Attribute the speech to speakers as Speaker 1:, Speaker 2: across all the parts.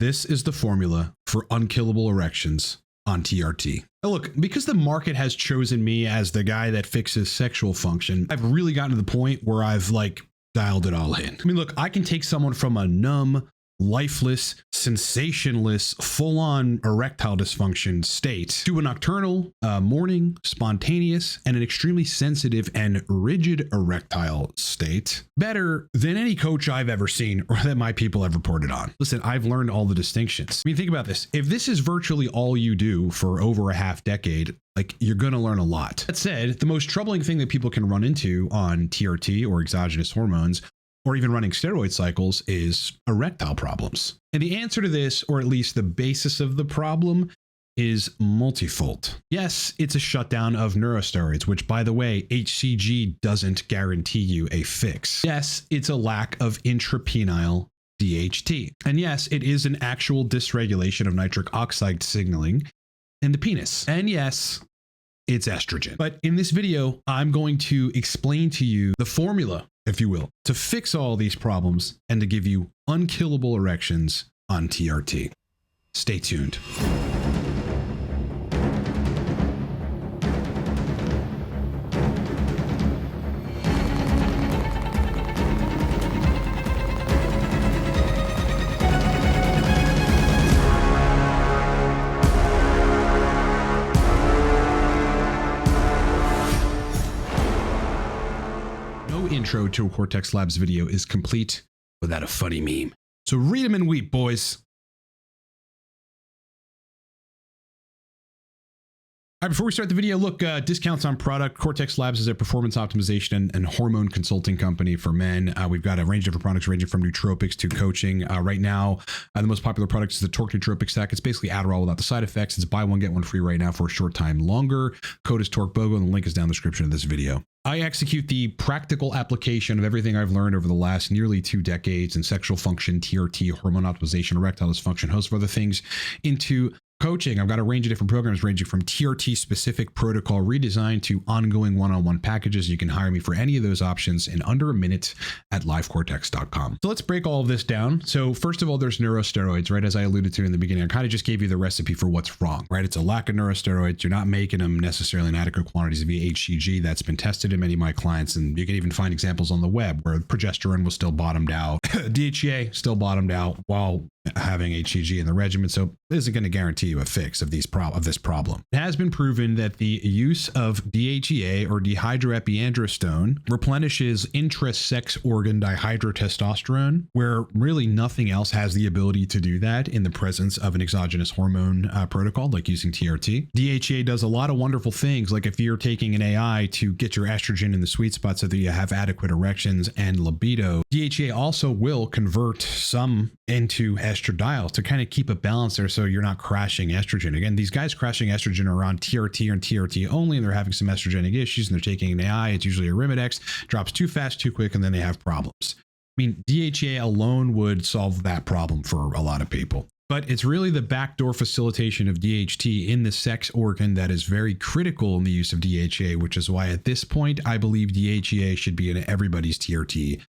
Speaker 1: This is the formula for unkillable erections on TRT. Now look, because the market has chosen me as the guy that fixes sexual function, I've really gotten to the point where I've dialed it all in. I mean, look, I can take someone from a numb, lifeless, sensationless, full-on erectile dysfunction state to a nocturnal, morning, spontaneous, and an extremely sensitive and rigid erectile state better than any coach I've ever seen or that my people have reported on. Listen, I've learned all the distinctions. I mean, think about this. If this is virtually all you do for over a half decade, you're going to learn a lot. That said, the most troubling thing that people can run into on TRT or exogenous hormones or even running steroid cycles is erectile problems. And the answer to this, or at least the basis of the problem, is multifold. Yes, it's a shutdown of neurosteroids, which, by the way, HCG doesn't guarantee you a fix. Yes, it's a lack of intrapenile DHT. And yes, it is an actual dysregulation of nitric oxide signaling in the penis. And yes, it's estrogen. But in this video, I'm going to explain to you the formula, if you will, to fix all these problems and to give you unkillable erections on TRT. Stay tuned. Intro to a Cortex Labs video is complete without a funny meme. So read them and weep, boys. All right, before we start the video, look, discounts on product. Cortex Labs is a performance optimization and hormone consulting company for men. We've got a range of different products ranging from nootropics to coaching. Right now, the most popular product is the Torque Nootropic Stack. It's basically Adderall without the side effects. It's buy one, get one free right now for a short time longer. Code is torquebogo, and the link is down in the description of this video. I execute the practical application of everything I've learned over the last nearly 2 decades in sexual function, TRT, hormone optimization, erectile dysfunction, host of other things into coaching. I've got a range of different programs ranging from TRT specific protocol redesign to ongoing one-on-one packages. You can hire me for any of those options in under a minute at livecortex.com. So let's break all of this down. So first of all, there's neurosteroids, right? As I alluded to in the beginning, I kind of just gave you the recipe for what's wrong, right? It's a lack of neurosteroids. You're not making them necessarily in adequate quantities via HCG. That's been tested in many of my clients. And you can even find examples on the web where progesterone was still bottomed out. DHEA still bottomed out while having HCG in the regimen. So it isn't going to guarantee you a fix of this problem. It has been proven that the use of DHEA or dehydroepiandrosterone replenishes intra-sex organ dihydrotestosterone, where really nothing else has the ability to do that in the presence of an exogenous hormone protocol, like using TRT. DHEA does a lot of wonderful things, like if you're taking an AI to get your estrogen in the sweet spot so that you have adequate erections and libido. DHEA also will convert some into estradiol to kind of keep a balance there so you're not crashing estrogen. Again, these guys crashing estrogen are on TRT and TRT only, and they're having some estrogenic issues, and they're taking an AI. It's usually Arimidex, drops too fast, too quick, and then they have problems. I mean, DHEA alone would solve that problem for a lot of people. But it's really the backdoor facilitation of DHT in the sex organ that is very critical in the use of DHEA, which is why at this point, I believe DHEA should be in everybody's TRT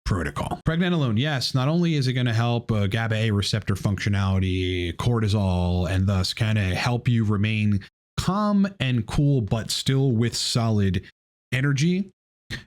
Speaker 1: protocol. Pregnenolone, yes, not only is it going to help GABA A receptor functionality, cortisol, and thus kind of help you remain calm and cool, but still with solid energy.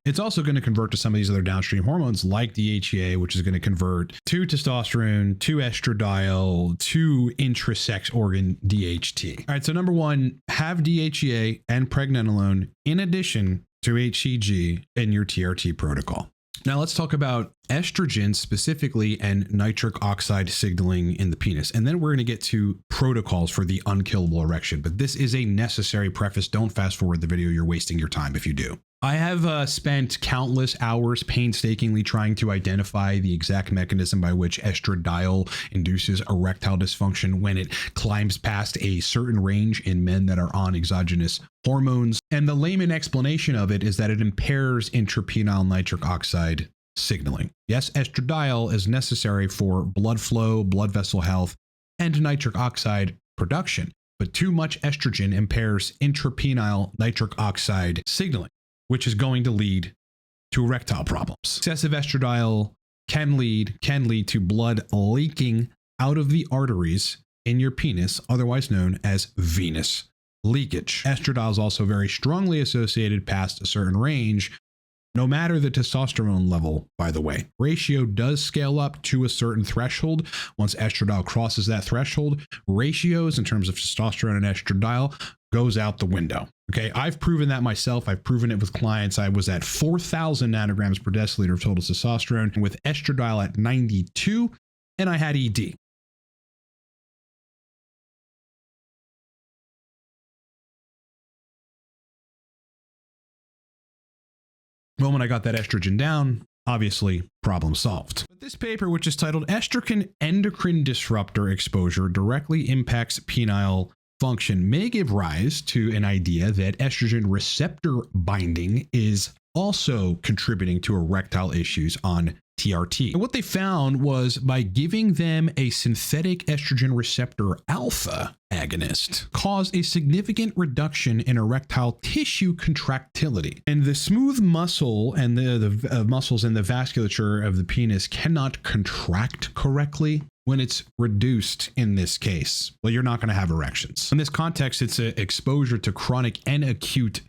Speaker 1: It's also going to convert to some of these other downstream hormones like DHEA, which is going to convert to testosterone, to estradiol, to intrasex organ DHT. All right, so number one, have DHEA and pregnenolone in addition to HCG in your TRT protocol. Now let's talk about estrogen specifically and nitric oxide signaling in the penis. And then we're going to get to protocols for the unkillable erection. But this is a necessary preface. Don't fast forward the video. You're wasting your time if you do. I have spent countless hours painstakingly trying to identify the exact mechanism by which estradiol induces erectile dysfunction when it climbs past a certain range in men that are on exogenous hormones. And the layman explanation of it is that it impairs intrapenile nitric oxide signaling. Yes, estradiol is necessary for blood flow, blood vessel health, and nitric oxide production. But too much estrogen impairs intrapenile nitric oxide signaling, which is going to lead to erectile problems. Excessive estradiol can lead to blood leaking out of the arteries in your penis, otherwise known as venous leakage. Estradiol is also very strongly associated past a certain range, no matter the testosterone level, by the way. Ratio does scale up to a certain threshold. Once estradiol crosses that threshold, ratios in terms of testosterone and estradiol goes out the window. Okay, I've proven that myself. I've proven it with clients. I was at 4,000 nanograms per deciliter of total testosterone with estradiol at 92, and I had ED. Well, when I got that estrogen down, obviously problem solved. But this paper, which is titled Estrogen Endocrine Disruptor Exposure Directly Impacts Penile Function, may give rise to an idea that estrogen receptor binding is also contributing to erectile issues on TRT. And what they found was by giving them a synthetic estrogen receptor alpha agonist caused a significant reduction in erectile tissue contractility. And the smooth muscle and the muscles in the vasculature of the penis cannot contract correctly when it's reduced in this case. Well, you're not going to have erections. In this context, it's an exposure to chronic and acute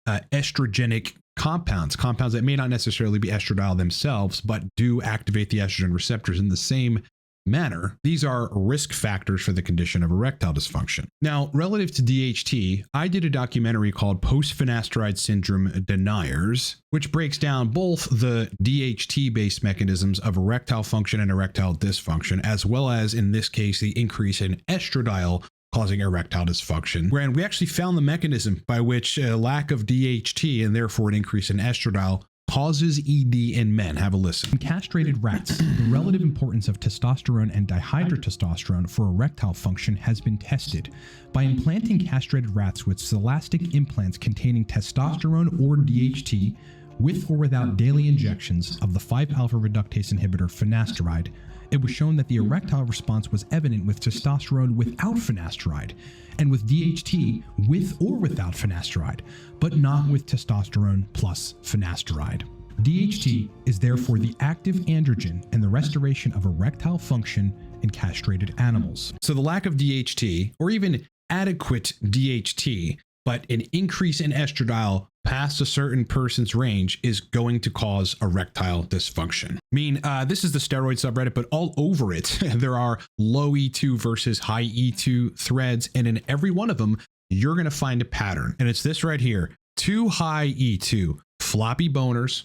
Speaker 1: estrogenic compounds that may not necessarily be estradiol themselves, but do activate the estrogen receptors in the same manner. These are risk factors for the condition of erectile dysfunction. Now, relative to DHT, I did a documentary called Post-Finasteride Syndrome Deniers, which breaks down both the DHT-based mechanisms of erectile function and erectile dysfunction, as well as, in this case, the increase in estradiol causing erectile dysfunction, wherein we actually found the mechanism by which a lack of DHT and therefore an increase in estradiol causes ED in men. Have a listen.
Speaker 2: In castrated rats, the relative importance of testosterone and dihydrotestosterone for erectile function has been tested. By implanting castrated rats with celastic implants containing testosterone or DHT, with or without daily injections of the 5-alpha reductase inhibitor finasteride, it was shown that the erectile response was evident with testosterone without finasteride, and with DHT with or without finasteride, but not with testosterone plus finasteride. DHT is therefore the active androgen in the restoration of erectile function in castrated animals.
Speaker 1: So the lack of DHT, or even adequate DHT, but an increase in estradiol past a certain person's range is going to cause erectile dysfunction. I mean, this is the steroid subreddit, but all over it, there are low E2 versus high E2 threads. And in every one of them, you're going to find a pattern. And it's this right here. Too high E2, floppy boners,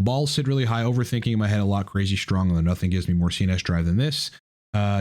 Speaker 1: balls sit really high, overthinking in my head a lot, crazy strong, although nothing gives me more CNS drive than this.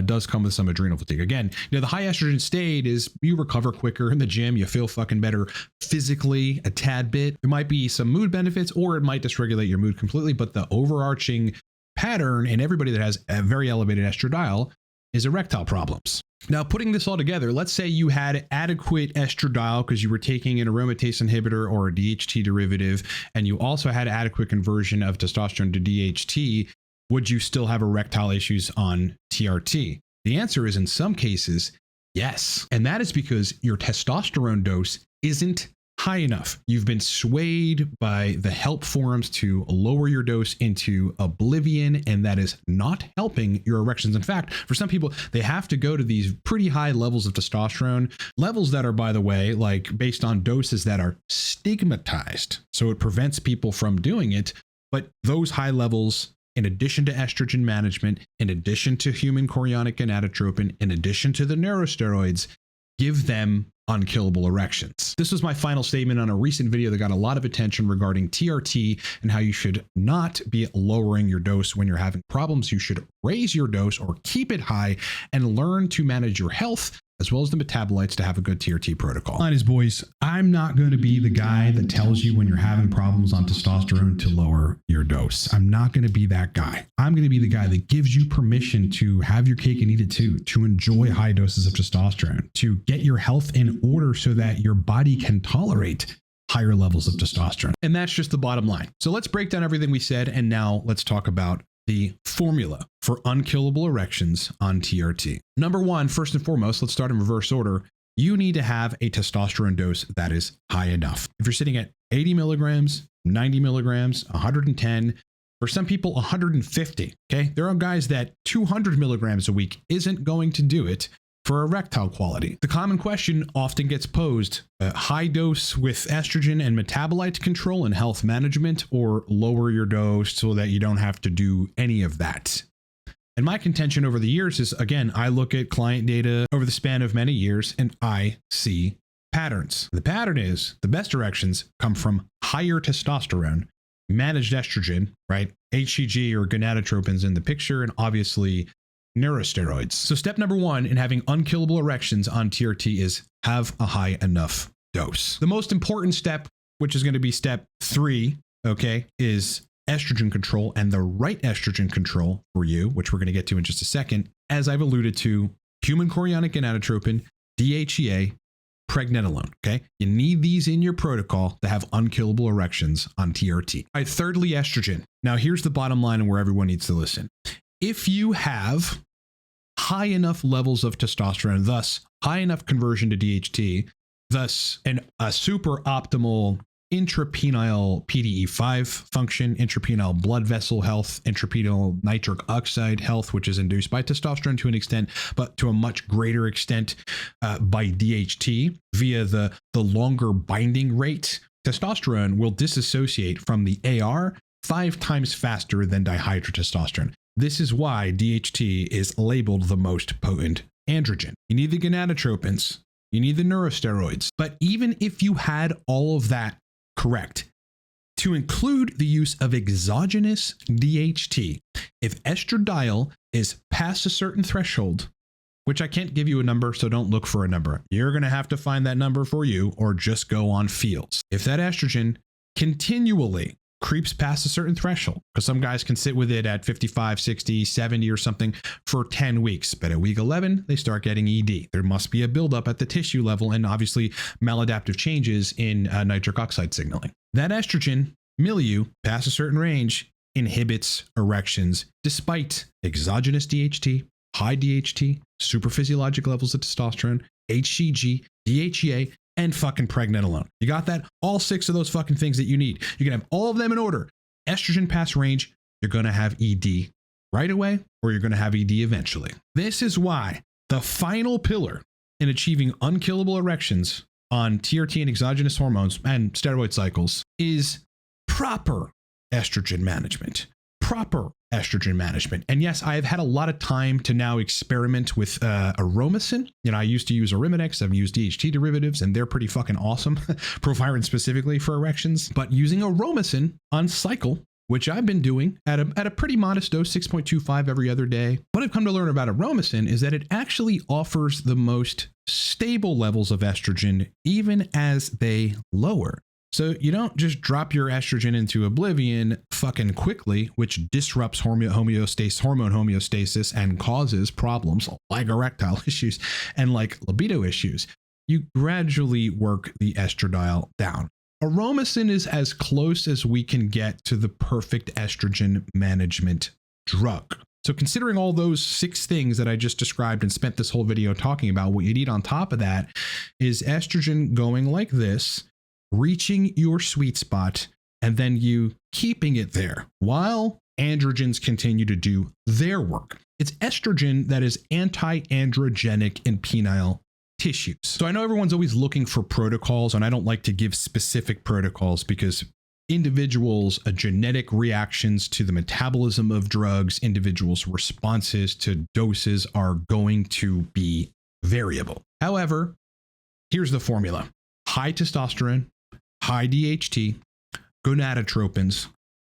Speaker 1: Does come with some adrenal fatigue. Again, the high estrogen state is you recover quicker in the gym, you feel fucking better physically a tad bit. There might be some mood benefits, or it might dysregulate your mood completely, but the overarching pattern in everybody that has a very elevated estradiol is erectile problems. Now, putting this all together, let's say you had adequate estradiol because you were taking an aromatase inhibitor or a DHT derivative, and you also had adequate conversion of testosterone to DHT. Would you still have erectile issues on TRT? The answer is in some cases, yes. And that is because your testosterone dose isn't high enough. You've been swayed by the help forums to lower your dose into oblivion, and that is not helping your erections. In fact, for some people, they have to go to these pretty high levels of testosterone, levels that are, by the way, like based on doses that are stigmatized. So it prevents people from doing it. But those high levels, in addition to estrogen management, in addition to human chorionic gonadotropin, in addition to the neurosteroids, give them unkillable erections. This was my final statement on a recent video that got a lot of attention regarding TRT and how you should not be lowering your dose when you're having problems. You should raise your dose or keep it high and learn to manage your health as well as the metabolites to have a good TRT protocol.
Speaker 2: Line is, boys, I'm not going to be the guy that tells you when you're having problems on testosterone to lower your dose. I'm not going to be that guy. I'm going to be the guy that gives you permission to have your cake and eat it too, to enjoy high doses of testosterone, to get your health in order so that your body can tolerate higher levels of testosterone.
Speaker 1: And that's just the bottom line. So let's break down everything we said, and now let's talk about the formula for unkillable erections on TRT. Number one, first and foremost, let's start in reverse order. You need to have a testosterone dose that is high enough. If you're sitting at 80 milligrams, 90 milligrams, 110, For some people, 150. Okay. There are guys that 200 milligrams a week isn't going to do it for erectile quality. The common question often gets posed, high dose with estrogen and metabolite control and health management, or lower your dose so that you don't have to do any of that. And my contention over the years is, again, I look at client data over the span of many years and I see patterns. The pattern is the best erections come from higher testosterone, managed estrogen, right? HCG or gonadotropins in the picture, and obviously neurosteroids. So step number one in having unkillable erections on TRT is have a high enough dose. The most important step, which is going to be step 3, okay, is estrogen control, and the right estrogen control for you, which we're going to get to in just a second. As I've alluded to, human chorionic gonadotropin, DHEA, pregnenolone. Okay. You need these in your protocol to have unkillable erections on TRT. All right. Thirdly, estrogen. Now here's the bottom line and where everyone needs to listen. If you have high enough levels of testosterone, thus high enough conversion to DHT, thus a super optimal intrapenile PDE5 function, intrapenile blood vessel health, intrapenile nitric oxide health, which is induced by testosterone to an extent, but to a much greater extent by DHT via the longer binding rate. Testosterone will disassociate from the AR 5 times faster than dihydrotestosterone. This is why DHT is labeled the most potent androgen. You need the gonadotropins, you need the neurosteroids, but even if you had all of that correct, to include the use of exogenous DHT, if estradiol is past a certain threshold, which I can't give you a number, so don't look for a number. You're going to have to find that number for you or just go on feels. If that estrogen continually creeps past a certain threshold, because some guys can sit with it at 55, 60, 70 or something for 10 weeks, but at week 11, they start getting ED. There must be a buildup at the tissue level and obviously maladaptive changes in nitric oxide signaling. That estrogen milieu past a certain range inhibits erections despite exogenous DHT, high DHT, superphysiologic levels of testosterone, HCG, DHEA, and fucking pregnenolone. You got that? All 6 of those fucking things that you need. You can have all of them in order. Estrogen past range, you're going to have ED right away, or you're going to have ED eventually. This is why the final pillar in achieving unkillable erections on TRT and exogenous hormones and steroid cycles is proper estrogen management. Proper estrogen management. And yes, I have had a lot of time to now experiment with Aromasin. You know, I used to use Arimidex. I've used DHT derivatives, and they're pretty fucking awesome. Proviron specifically for erections. But using Aromasin on cycle, which I've been doing at a pretty modest dose, 6.25 every other day. What I've come to learn about Aromasin is that it actually offers the most stable levels of estrogen, even as they lower. So you don't just drop your estrogen into oblivion fucking quickly, which disrupts hormone homeostasis and causes problems like erectile issues and like libido issues. You gradually work the estradiol down. Aromasin is as close as we can get to the perfect estrogen management drug. So considering all those 6 things that I just described and spent this whole video talking about, what you need on top of that is estrogen going like this, reaching your sweet spot, and then you keeping it there while androgens continue to do their work. It's estrogen that is anti-androgenic in penile tissues. So I know everyone's always looking for protocols, and I don't like to give specific protocols because individuals' genetic reactions to the metabolism of drugs, individuals' responses to doses are going to be variable. However, here's the formula. High testosterone, high DHT, gonadotropins,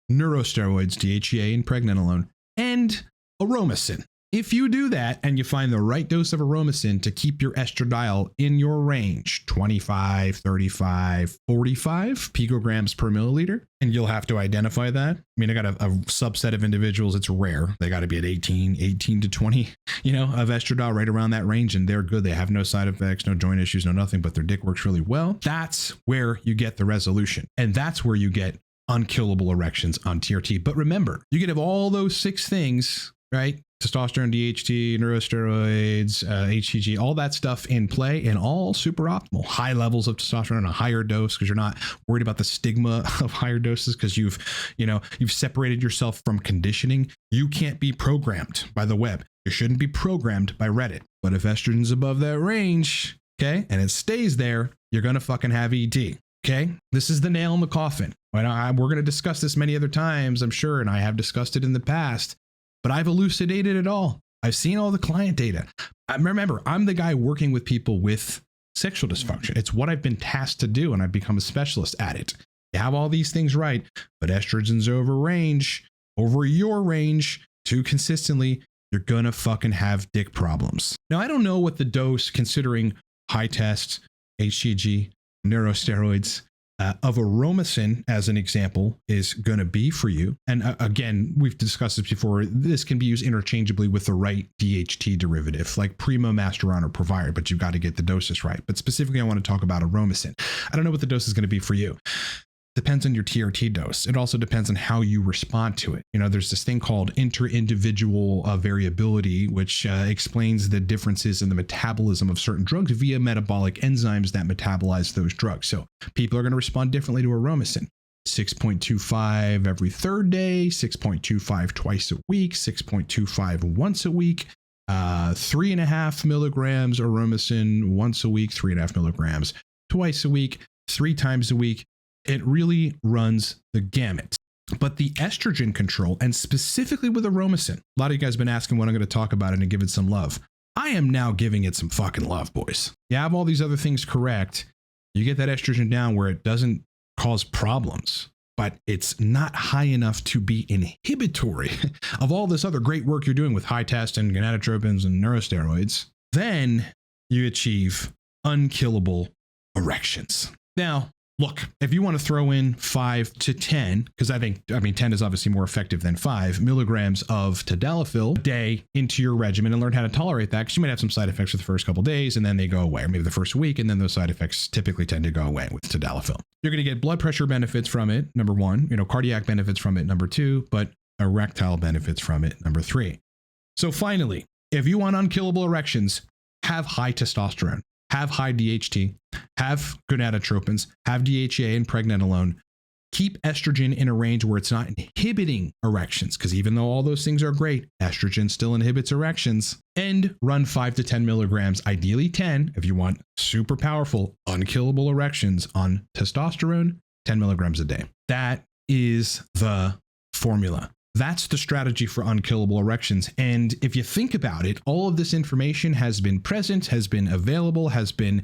Speaker 1: neurosteroids, DHEA and pregnenolone, and Aromasin. If you do that and you find the right dose of Aromasin to keep your estradiol in your range, 25, 35, 45 picograms per milliliter, and you'll have to identify that. I mean, I got a subset of individuals, it's rare. They got to be at 18 to 20, of estradiol right around that range, and they're good. They have no side effects, no joint issues, no nothing, but their dick works really well. That's where you get the resolution. And that's where you get unkillable erections on TRT. But remember, you can have all those 6 things right? Testosterone, DHT, neurosteroids, HCG, all that stuff in play, and all super optimal. High levels of testosterone, a higher dose, because you're not worried about the stigma of higher doses, because you've separated yourself from conditioning. You can't be programmed by the web. You shouldn't be programmed by Reddit. But if estrogen's above that range, okay, and it stays there, you're gonna fucking have ED. Okay, this is the nail in the coffin. We're going to discuss this many other times, I'm sure, and I have discussed it in the past, but I've elucidated it all. I've seen all the client data. Remember, I'm the guy working with people with sexual dysfunction. It's what I've been tasked to do, and I've become a specialist at it. You have all these things right, but estrogen's over your range too consistently, you're going to fucking have dick problems. Now, I don't know what the dose, considering high test, HCG, neurosteroids, of Aromasin, as an example, is going to be for you. And again, we've discussed this before. This can be used interchangeably with the right DHT derivative, like Primo, Masteron, or Provider, but you've got to get the doses right. But specifically, I want to talk about Aromasin. I don't know what the dose is going to be for you. Depends on your TRT dose. It also depends on how you respond to it. There's this thing called inter-individual variability, which explains the differences in the metabolism of certain drugs via metabolic enzymes that metabolize those drugs. So people are going to respond differently to Aromasin. 6.25 every third day, 6.25 twice a week, 6.25 once a week, 3.5 milligrams Aromasin once a week, 3.5 milligrams twice a week, 3 times a week. It really runs the gamut. But the estrogen control, and specifically with Aromasin, a lot of you guys have been asking when I'm going to talk about it and give it some love. I am now giving it some fucking love, boys. You have all these other things correct. You get that estrogen down where it doesn't cause problems, but it's not high enough to be inhibitory of all this other great work you're doing with high test and gonadotropins and neurosteroids. Then you achieve unkillable erections. Now, look, if you want to throw in 5 to 10, because 10 is obviously more effective than 5 milligrams of tadalafil a day into your regimen and learn how to tolerate that, because you might have some side effects for the first couple of days and then they go away, or maybe the first week, and then those side effects typically tend to go away with tadalafil. You're going to get blood pressure benefits from it, number 1, cardiac benefits from it, number 2, but erectile benefits from it, number 3. So finally, if you want unkillable erections, have high testosterone. Have high DHT, have gonadotropins, have DHEA and pregnenolone. Keep estrogen in a range where it's not inhibiting erections, because even though all those things are great, estrogen still inhibits erections. And run 5 to 10 milligrams, ideally 10, if you want super powerful, unkillable erections on testosterone, 10 milligrams a day. That is the formula. That's the strategy for unkillable erections. And if you think about it, all of this information has been present, has been available, has been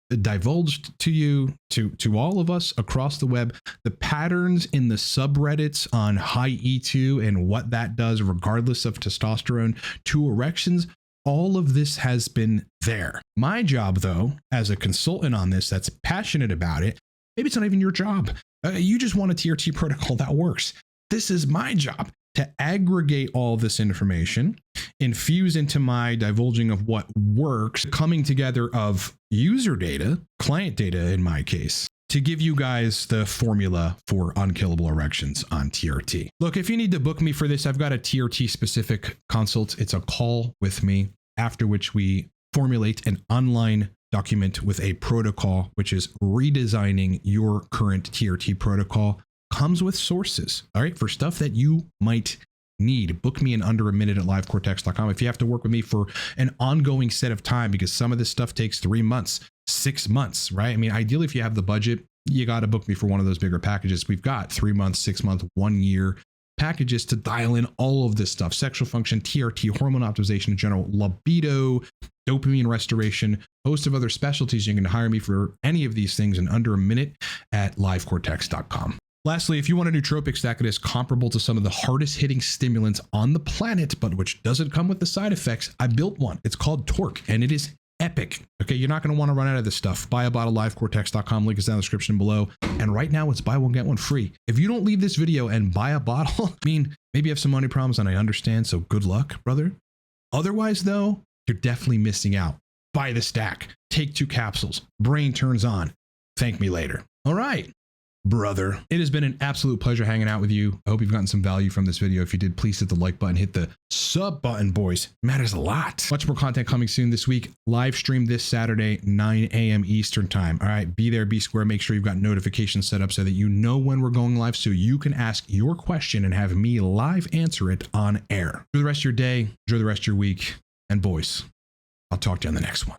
Speaker 1: divulged to you, to all of us across the web. The patterns in the subreddits on high E2 and what that does, regardless of testosterone, to erections, all of this has been there. My job, though, as a consultant on this that's passionate about it, maybe it's not even your job. You just want a TRT protocol that works. This is my job, to aggregate all this information, infuse into my divulging of what works, coming together of user data, client data in my case, to give you guys the formula for unkillable erections on TRT. Look, if you need to book me for this, I've got a TRT specific consult. It's a call with me, after which we formulate an online document with a protocol, which is redesigning your current TRT protocol. Comes with sources, all right, for stuff that you might need. Book me in under a minute at livecortex.com. If you have to work with me for an ongoing set of time, because some of this stuff takes 3 months, 6 months, right? Ideally, if you have the budget, you got to book me for one of those bigger packages. We've got 3 months, 6 month, 1 year packages to dial in all of this stuff: sexual function, TRT, hormone optimization in general, libido, dopamine restoration, host of other specialties. You can hire me for any of these things in under a minute at livecortex.com. Lastly, if you want a nootropic stack that is comparable to some of the hardest hitting stimulants on the planet, but which doesn't come with the side effects, I built one. It's called Torque, and it is epic. Okay, you're not going to want to run out of this stuff. Buy a bottle, livecortex.com. Link is down in the description below. And right now it's buy one, get one free. If you don't leave this video and buy a bottle, maybe you have some money problems, and I understand, so good luck, brother. Otherwise, though, you're definitely missing out. Buy the stack. Take 2 capsules. Brain turns on. Thank me later. All right.
Speaker 2: brother. It has been an absolute pleasure hanging out with you. I hope you've gotten some value from this video. If you did, please hit the like button, hit the sub button, boys. Matters a lot. Much more content coming soon this week. Live stream this Saturday, 9 a.m. Eastern time. All right, be there, be square. Make sure you've got notifications set up so that you know when we're going live, so you can ask your question and have me live answer it on air. Enjoy the rest of your day. Enjoy the rest of your week. And boys, I'll talk to you on the next one.